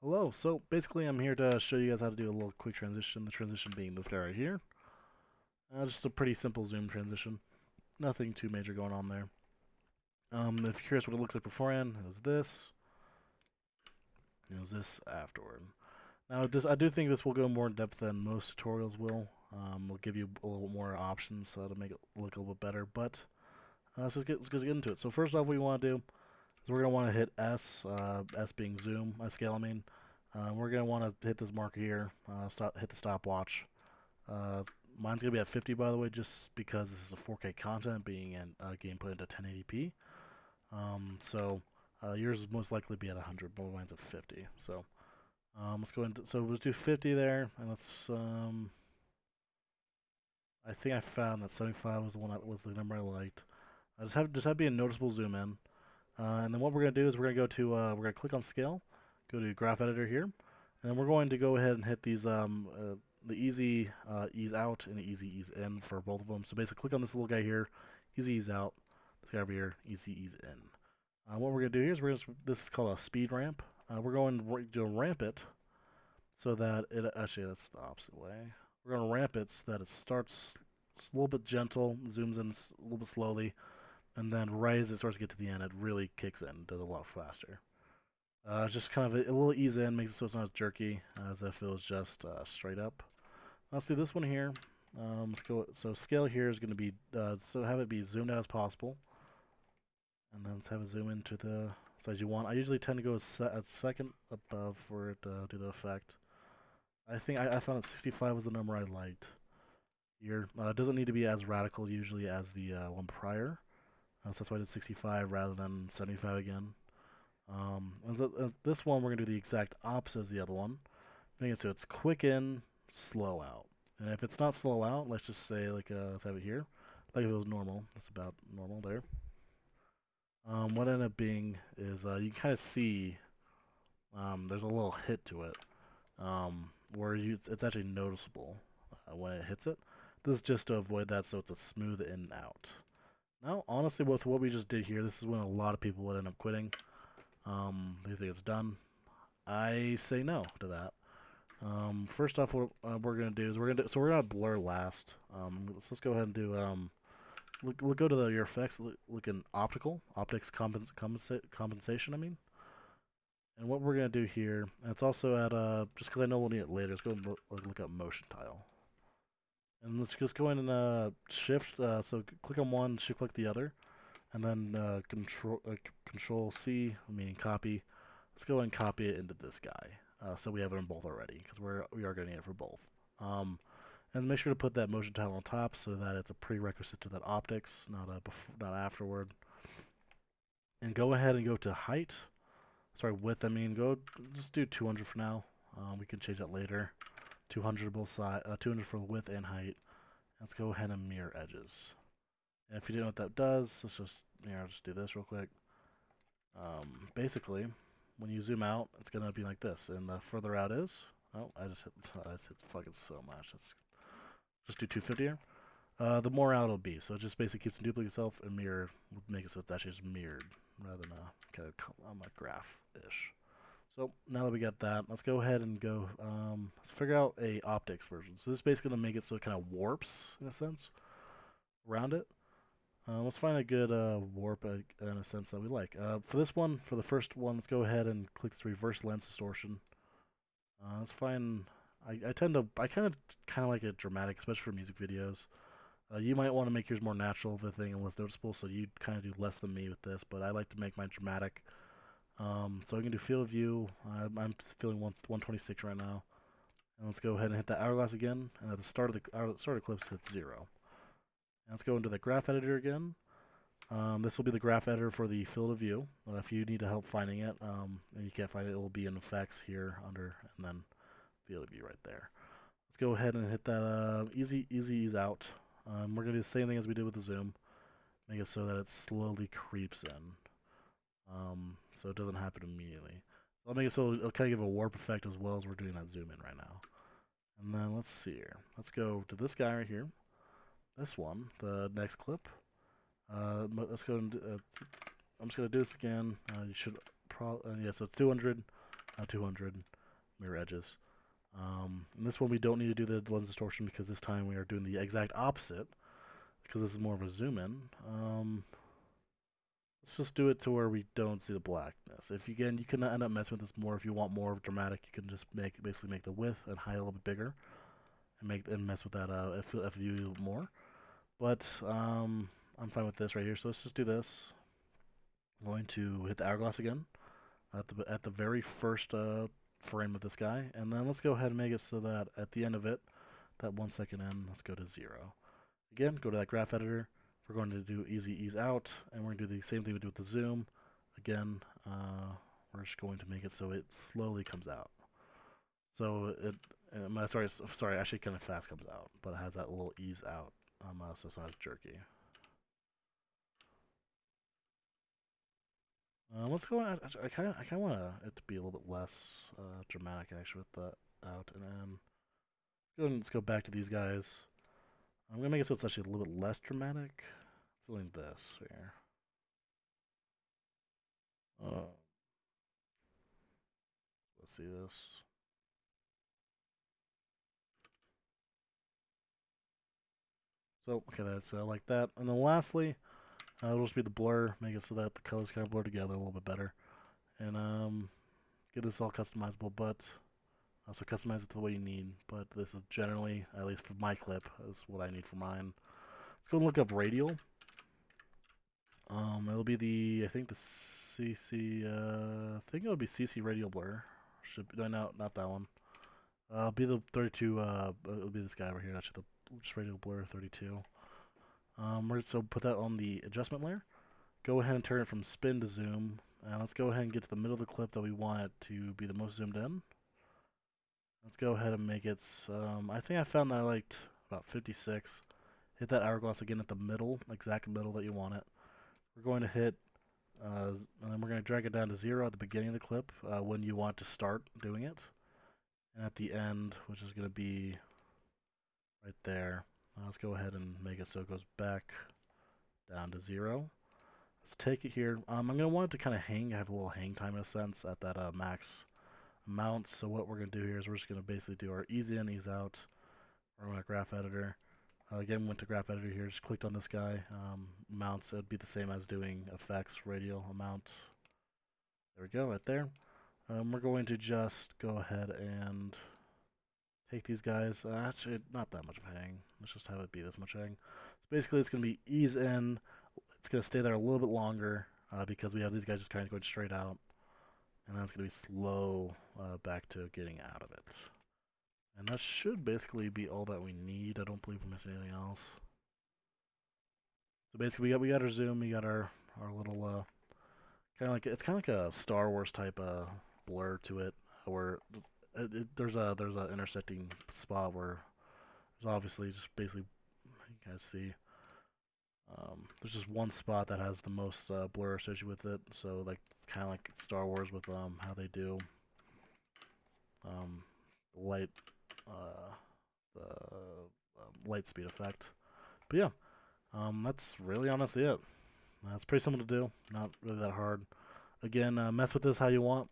Hello, so basically I'm here to show you guys how to do a little quick transition, the transition being this guy right here. Just a pretty simple zoom transition. Nothing too major going on there. If you're curious what it looks like beforehand, it was this afterward. Now this, I do think this will go more in depth than most tutorials will. We'll give you a little more options to make it look a little bit better, but let's get into it. So first off, what we want to do is we're going to want to hit S, S being zoom, scale I mean. We're going to want to hit this marker here, hit the stopwatch. Uh, Mine's gonna be at 50 by the way, just because this is a 4K content being in game put into 1080p. Yours is most likely be at 100, but mine's at 50. So let's go into let's do 50 there, and I think I found that 75 was the one that was the number I liked. I just have be a noticeable zoom in, and then what we're gonna do is we're gonna click on scale, go to graph editor here, and we're going to go ahead and hit these the easy ease out and the easy ease in for both of them. So basically, click on this little guy here, easy ease out. This guy over here, easy ease in. What we're gonna do here is this is called a speed ramp. We're going to ramp it so that it actually that's the opposite way. We're gonna ramp it so that it starts a little bit gentle, zooms in a little bit slowly, and then right as it starts to get to the end, it really kicks in, does a lot faster. Just kind of a little ease in, makes it so it's not as jerky as if it was just straight up. Let's do this one here. Let's go. So scale here is going to be so have it be zoomed out as possible, and then let's have it zoom into the size you want. I usually tend to go a second above for it to do the effect. I think I found that 65 was the number I liked here. It doesn't need to be as radical usually as the one prior, so that's why I did 65 rather than 75 again. This one we're gonna do the exact opposite as the other one. Make it so it's quick in, slow out. And if it's not slow out, let's just say let's have it here, like if it was normal. That's about normal there. What ended up being is you can kind of see there's a little hit to it where it's actually noticeable when it hits it. This is just to avoid that, so it's a smooth in and out. Now, honestly, with what we just did here, this is when a lot of people would end up quitting. They think it's done. I say no to that. First off, what we're gonna do is we're gonna blur last. Let's go ahead and do go to your effects. Look in optics compensation. I mean, and what we're gonna do here, and it's also at just because I know we'll need it later. Let's go and look up motion tile, and let's just go in and shift. So click on one, shift click the other, and then control C, meaning copy. Let's go and copy it into this guy. So we have it in both already, because we are going to need it for both. And make sure to put that motion tile on top so that it's a prerequisite to that optics, not afterward. And go ahead and go to height. Sorry, width. I mean, just do 200 for now. We can change that later. 200 both side, 200 for width and height. Let's go ahead and mirror edges. And if you didn't know what that does, I'll just do this real quick. Basically, when you zoom out, it's gonna be like this, and the further out is, oh, I just hit fucking so much. Let's just do 250 here. The more out it'll be, so it just basically keeps the duplicate itself and mirror, make it so it's actually just mirrored rather than a kind of a graph-ish. So now that we got that, let's go ahead and let's figure out a optics version. So this is basically gonna make it so it kind of warps in a sense around it. Let's find a good warp in a sense that we like. For this one, for the first one, let's go ahead and click the reverse lens distortion. Let's find. I kind of like it dramatic, especially for music videos. You might want to make yours more natural, the thing, and less noticeable, so you kind of do less than me with this. But I like to make mine dramatic. So I can do field of view. I'm feeling 126 right now. And let's go ahead and hit that hourglass again. And at the start of the clips, hit 0. And let's go into the graph editor again. This will be the graph editor for the field of view. If you need help finding it and you can't find it, it will be in effects here under, and then field of view right there. Let's go ahead and hit that easy ease out. We're going to do the same thing as we did with the zoom. Make it so that it slowly creeps in. So it doesn't happen immediately. So I'll make it so it'll kind of give a warp effect as well as we're doing that zoom in right now. And then let's see here. Let's go to this guy right here. This one, the next clip. Let's go and I'm just gonna do this again. You should probably yeah. So it's 200. 200 mirror edges. And this one we don't need to do the lens distortion because this time we are doing the exact opposite because this is more of a zoom in. Let's just do it to where we don't see the blackness. If you can end up messing with this more if you want more dramatic. You can just basically make the width and height a little bit bigger and mess with that if you do more. But I'm fine with this right here. So let's just do this. I'm going to hit the hourglass again at the very first frame of this guy, and then let's go ahead and make it so that at the end of it, that 1 second in, let's go to 0. Again, go to that graph editor. We're going to do easy ease out, and we're going to do the same thing we do with the zoom. Again, we're just going to make it so it slowly comes out. So sorry, actually kind of fast comes out, but it has that little ease out, so it's not as jerky. Let's go. I kind of want it to be a little bit less dramatic actually with the out, and then let's go back to these guys. I'm gonna make it so it's actually a little bit less dramatic. Feeling this here. Let's see this. So okay, that's like that, and then lastly, it'll just be the blur. Make it so that the colors kind of blur together a little bit better, and get this all customizable, but also customize it to the way you need. But this is generally, at least for my clip, is what I need for mine. Let's go and look up radial. It'll be I think the CC, I think it'll be CC radial blur. Should be, no, not that one. Be the 32, it'll be this guy over here, actually, just radial blur 32. So put that on the adjustment layer. Go ahead and turn it from spin to zoom. And let's go ahead and get to the middle of the clip that we want it to be the most zoomed in. Let's go ahead and make it, I think I found that I liked about 56. Hit that hourglass again at the middle, exact middle that you want it. We're going to hit, and then we're going to drag it down to 0 at the beginning of the clip when you want to start doing it. And at the end, which is going to be right there, let's go ahead and make it so it goes back down to 0. Let's take it here. I'm going to want it to kind of have a little hang time in a sense at that max amount. So what we're going to do here is we're just going to basically do our ease in, ease out. We're going to graph editor. Again, went to graph editor here, just clicked on this guy. Mounts, it would be the same as doing effects, radial amount. There we go, right there. We're going to just go ahead and take these guys. Actually, not that much of hang. Let's just have it be this much hang. So basically, it's going to be ease in. It's going to stay there a little bit longer because we have these guys just kind of going straight out. And then it's going to be slow back to getting out of it. And that should basically be all that we need. I don't believe we're missing anything else. So basically, we got our zoom, we got our little it's kind of like a Star Wars type blur to it, where there's a intersecting spot where there's obviously just basically you guys see there's just one spot that has the most blur associated with it. So like kind of like Star Wars with how they do light the light speed effect. But yeah, that's really honestly it. It's pretty simple to do, not really that hard. Again, mess with this how you want.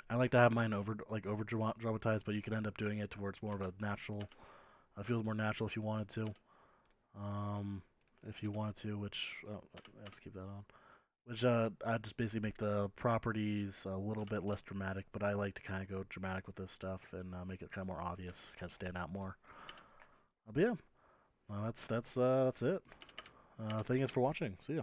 I like to have mine over dramatized, but you can end up doing it to where it's more of a natural. It feels more natural if you wanted to. If you wanted to, which let's keep that on. Which I just basically make the properties a little bit less dramatic, but I like to kind of go dramatic with this stuff and make it kind of more obvious, kind of stand out more. But yeah, that's it. Thank you guys for watching. See ya.